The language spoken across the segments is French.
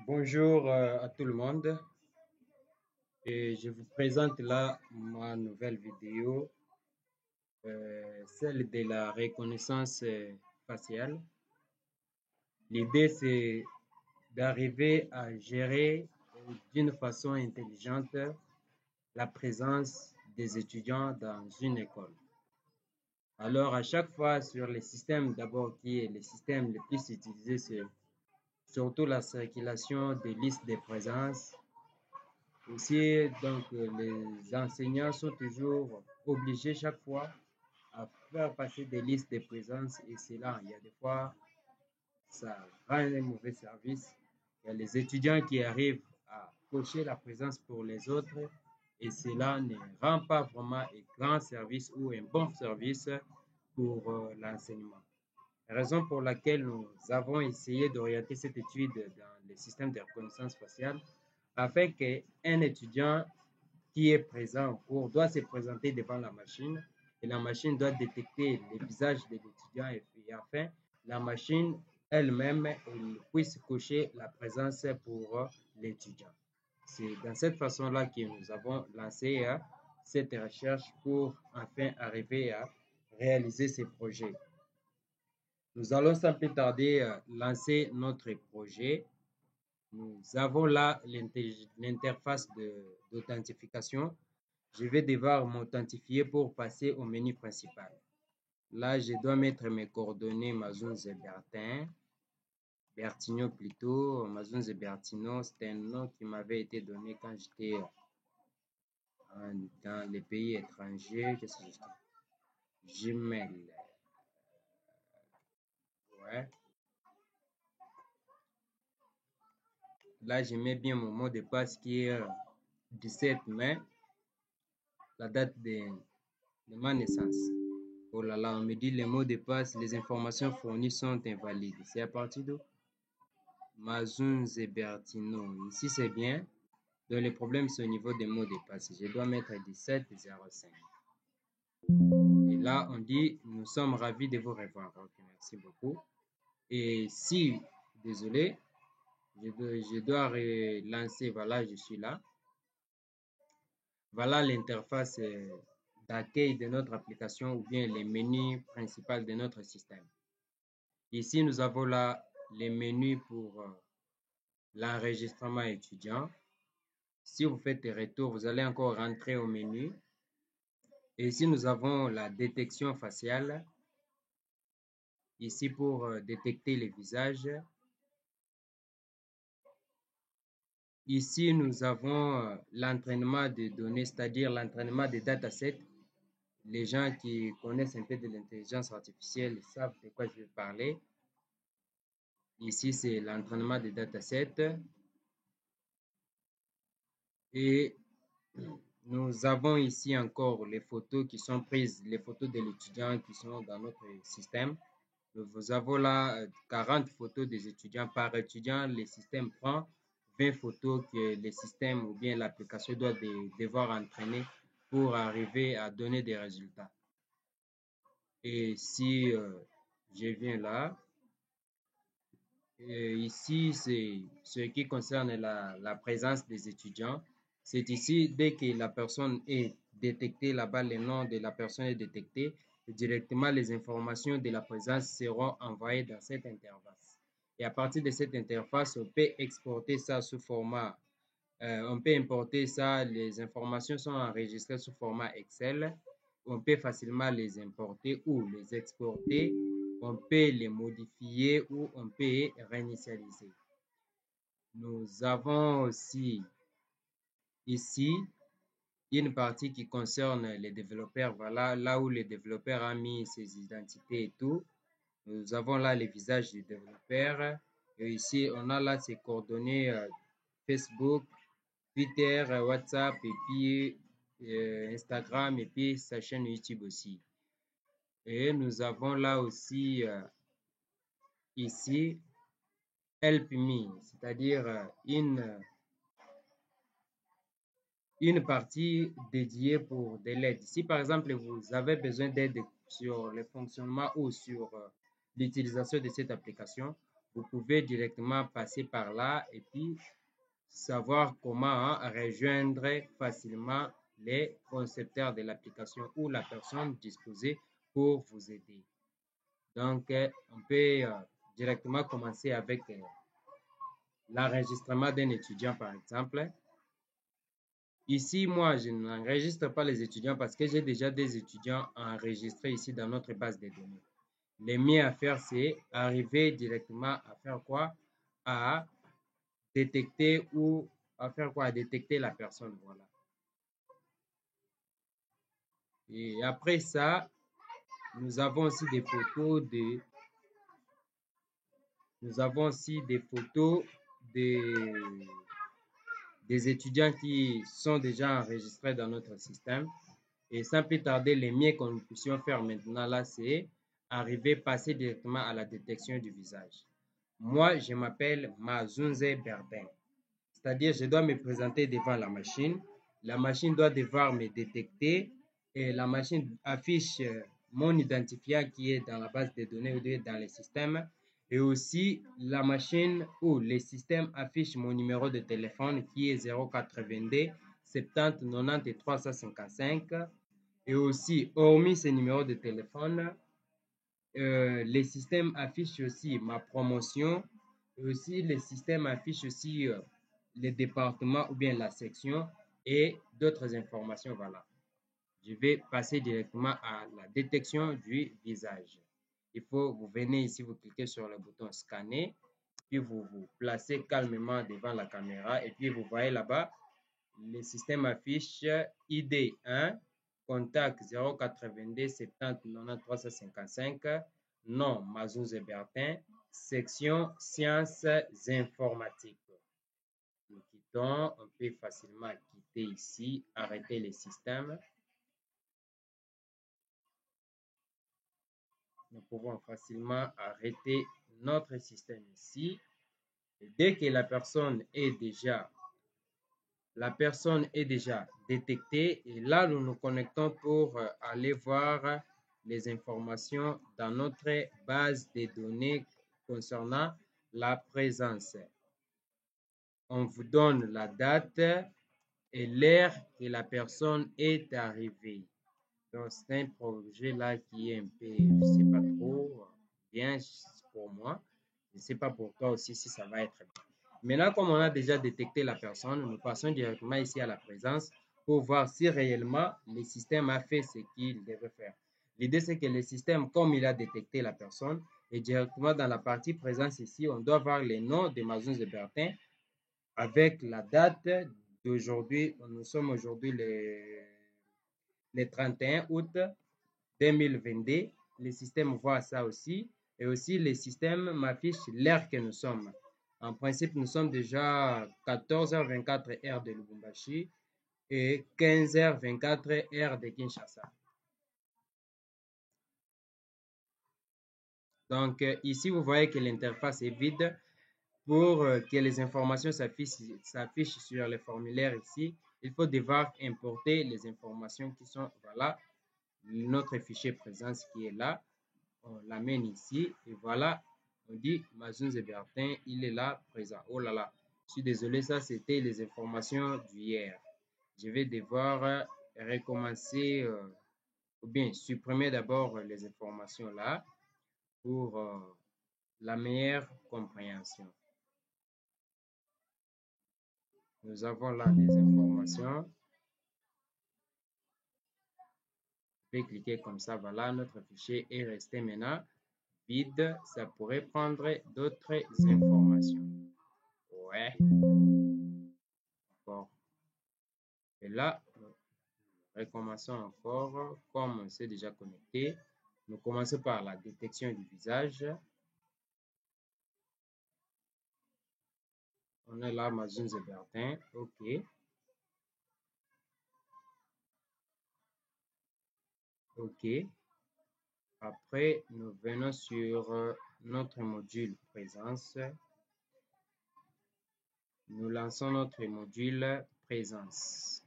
Bonjour à tout le monde et je vous présente là ma nouvelle vidéo, celle de la reconnaissance faciale. L'idée c'est d'arriver à gérer d'une façon intelligente la présence des étudiants dans une école. Alors à chaque fois sur les systèmes d'abord qui est le système le plus utilisé, c'est surtout la circulation des listes de présence. Aussi, donc, les enseignants sont toujours obligés chaque fois à faire passer des listes de présence et c'est là, il y a des fois, ça rend un mauvais service. Il y a les étudiants qui arrivent à cocher la présence pour les autres et cela ne rend pas vraiment un grand service ou un bon service pour l'enseignement. La raison pour laquelle nous avons essayé d'orienter cette étude dans les systèmes de reconnaissance faciale afin qu'un étudiant qui est présent en cours doit se présenter devant la machine et la machine doit détecter le visage de l'étudiant et afin la machine elle-même puisse cocher la présence pour l'étudiant. C'est dans cette façon-là que nous avons lancé cette recherche pour enfin arriver à réaliser ces projets. Nous allons sans plus tarder lancer notre projet. Nous avons là l'interface d'authentification. Je vais devoir m'authentifier pour passer au menu principal. Là, je dois mettre mes coordonnées Mazunze Bertin, Bertigno plutôt. Mazunze Bertino, c'est un nom qui m'avait été donné quand j'étais dans les pays étrangers. Qu'est-ce que je dis? Gmail. Ouais. Là, je mets bien mon mot de passe qui est 17 mai, la date de ma naissance. Oh là là, on me dit les mots de passe, les informations fournies sont invalides. C'est à partir de Mazunze Bertino. Ici, c'est bien. Donc, le problème, c'est au niveau des mots de passe. Je dois mettre 1705. Et là, on dit, nous sommes ravis de vous revoir. Ok, merci beaucoup. Et si, désolé, je dois relancer. Voilà, je suis là. Voilà l'interface d'accueil de notre application ou bien les menus principaux de notre système. Ici, nous avons là les menus pour l'enregistrement étudiant. Si vous faites des retours, vous allez encore rentrer au menu. Et ici, nous avons la détection faciale. Ici, pour détecter les visages. Ici, nous avons l'entraînement de données, c'est-à-dire l'entraînement des datasets. Les gens qui connaissent un peu de l'intelligence artificielle savent de quoi je vais parler. Ici, c'est l'entraînement des datasets. Et nous avons ici encore les photos qui sont prises, les photos de l'étudiant qui sont dans notre système. Nous avons là 40 photos des étudiants par étudiant. Le système prend 20 photos que le système ou bien l'application doit devoir entraîner pour arriver à donner des résultats. Et si je viens là, ici, c'est ce qui concerne la présence des étudiants. C'est ici, dès que la personne est détectée, là-bas, le nom de la personne est détecté, directement les informations de la présence seront envoyées dans cette interface. Et à partir de cette interface, on peut exporter ça sous format, on peut importer ça, les informations sont enregistrées sous format Excel. On peut facilement les importer ou les exporter. On peut les modifier ou on peut réinitialiser. Nous avons aussi ici une partie qui concerne les développeurs. Voilà, là où les développeurs ont mis ses identités et tout. Nous avons là les visages des développeurs. Et ici, on a là ses coordonnées Facebook, Twitter, WhatsApp et puis Instagram et puis sa chaîne YouTube aussi. Et nous avons là aussi ici Help Me, c'est-à-dire une partie dédiée pour de l'aide. Si par exemple vous avez besoin d'aide sur le fonctionnement ou sur l'utilisation de cette application, vous pouvez directement passer par là et puis savoir comment rejoindre facilement les concepteurs de l'application ou la personne disposée pour vous aider. Donc, on peut directement commencer avec l'enregistrement d'un étudiant, par exemple. Ici, moi, je n'enregistre pas les étudiants parce que j'ai déjà des étudiants enregistrés ici dans notre base de données. Le mieux à faire, c'est arriver directement à faire quoi? À détecter ou à faire quoi? À détecter la personne, voilà. Et après ça, nous avons aussi des photos des étudiants qui sont déjà enregistrés dans notre système. Et sans plus tarder, les mieux que nous puissions faire maintenant là, c'est passer directement à la détection du visage. Moi, je m'appelle Mazunze Bertin. C'est-à-dire, je dois me présenter devant la machine. La machine doit devoir me détecter et la machine affiche mon identifiant qui est dans la base de données ou dans le système. Et aussi, la machine ou le système affiche mon numéro de téléphone qui est 082 70 90 355. Et aussi, hormis ce numéro de téléphone, le système affiche aussi ma promotion. Et aussi, le système affiche aussi le département ou bien la section et d'autres informations. Voilà. Je vais passer directement à la détection du visage. Il faut, vous venez ici, vous cliquez sur le bouton scanner, puis vous vous placez calmement devant la caméra et puis vous voyez là-bas, le système affiche ID 1, contact 082 70 90 355, nom Mazunze Bertin, section sciences informatiques. Nous quittons, on peut facilement quitter ici, arrêter le système. Nous pouvons facilement arrêter notre système ici. Et dès que la personne est déjà détectée, et là, nous nous connectons pour aller voir les informations dans notre base de données concernant la présence. On vous donne la date et l'heure que la personne est arrivée. Donc, c'est un projet là qui est un peu, je ne sais pas trop, bien pour moi. Je ne sais pas pour toi aussi si ça va être bien. Maintenant, comme on a déjà détecté la personne, nous passons directement ici à la présence pour voir si réellement le système a fait ce qu'il devait faire. L'idée, c'est que le système, comme il a détecté la personne, et directement dans la partie présence ici, on doit voir les noms de Mazunze Bertin avec la date d'aujourd'hui. Nous sommes aujourd'hui le 31 août 2022. Le système voit ça aussi. Et aussi, le système m'affiche l'heure que nous sommes. En principe, nous sommes déjà 14h24 heure de Lubumbashi et 15h24 heure de Kinshasa. Donc, ici, vous voyez que l'interface est vide. Pour que les informations s'affichent sur le formulaire ici, il faut devoir importer les informations qui sont, voilà, notre fichier présence qui est là. On l'amène ici et voilà, on dit Mazunze Bertin, il est là présent. Oh là là, je suis désolé, ça c'était les informations d'hier. Je vais devoir recommencer ou bien supprimer d'abord les informations là pour la meilleure compréhension. Nous avons là les informations. Je vais cliquer comme ça, voilà, notre fichier est resté maintenant vide. Ça pourrait prendre d'autres informations. Ouais. Bon. Et là, nous recommençons encore. Comme on s'est déjà connecté, nous commençons par la détection du visage. On est là, Mazunze Bertin. OK. OK. Après, nous venons sur notre module présence. Nous lançons notre module présence.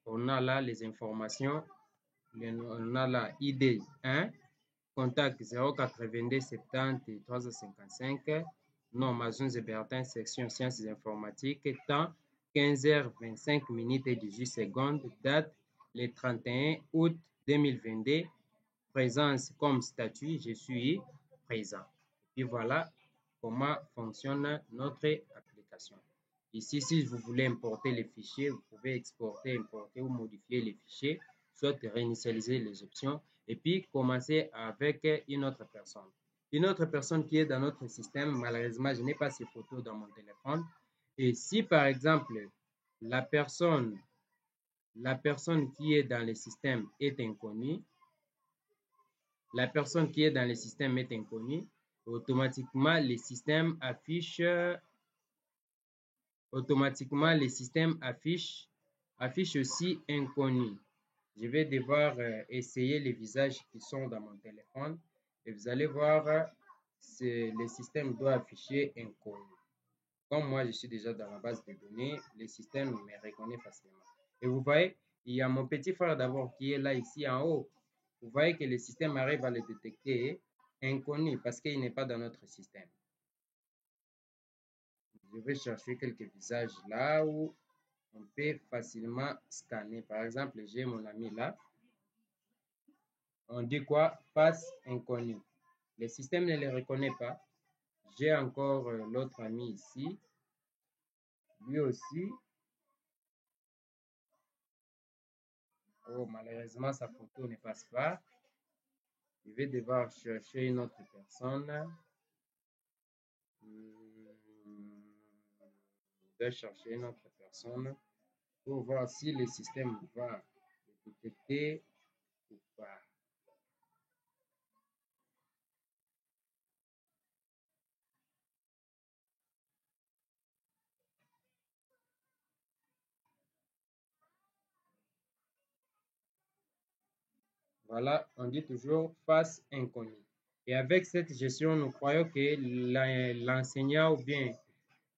On a là les informations On a la ID 1, contact 082 70 355, nom Mazoun Zébertin, section sciences informatiques, temps 15h25 minutes et 18 secondes, date le 31 août 2022, présence comme statut, je suis présent. Et puis voilà comment fonctionne notre application. Ici, si vous voulez importer les fichiers, vous pouvez exporter, importer ou modifier les fichiers, soit réinitialiser les options et puis commencer avec une autre personne. Une autre personne qui est dans notre système, malheureusement, je n'ai pas ces photos dans mon téléphone. Et si par exemple, la personne qui est dans le système est inconnue, automatiquement le système affiche aussi inconnu. Je vais devoir essayer les visages qui sont dans mon téléphone et vous allez voir, le système doit afficher inconnu. Comme moi, je suis déjà dans la base de données, le système me reconnaît facilement. Et vous voyez, il y a mon petit frère d'abord qui est là ici en haut. Vous voyez que le système arrive à le détecter inconnu parce qu'il n'est pas dans notre système. Je vais chercher quelques visages là où on peut facilement scanner. Par exemple, j'ai mon ami là. On dit quoi? Face inconnue. Le système ne le reconnaît pas. J'ai encore l'autre ami ici. Lui aussi. Oh, malheureusement, sa photo ne passe pas. Je vais devoir chercher une autre personne. Je vais chercher une autre personne pour voir si le système va le détecter ou pas. Voilà, on dit toujours face inconnue. Et avec cette gestion, nous croyons que l'enseignant ou bien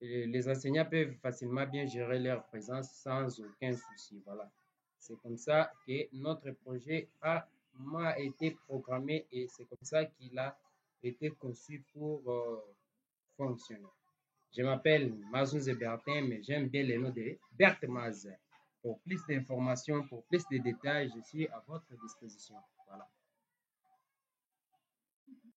les enseignants peuvent facilement bien gérer leur présence sans aucun souci. Voilà. C'est comme ça que notre projet m'a été programmé et c'est comme ça qu'il a été conçu pour fonctionner. Je m'appelle Mazoun Zébertin, mais j'aime bien le nom de Berthe Maz. Pour plus d'informations, pour plus de détails, je suis à votre disposition. Voilà.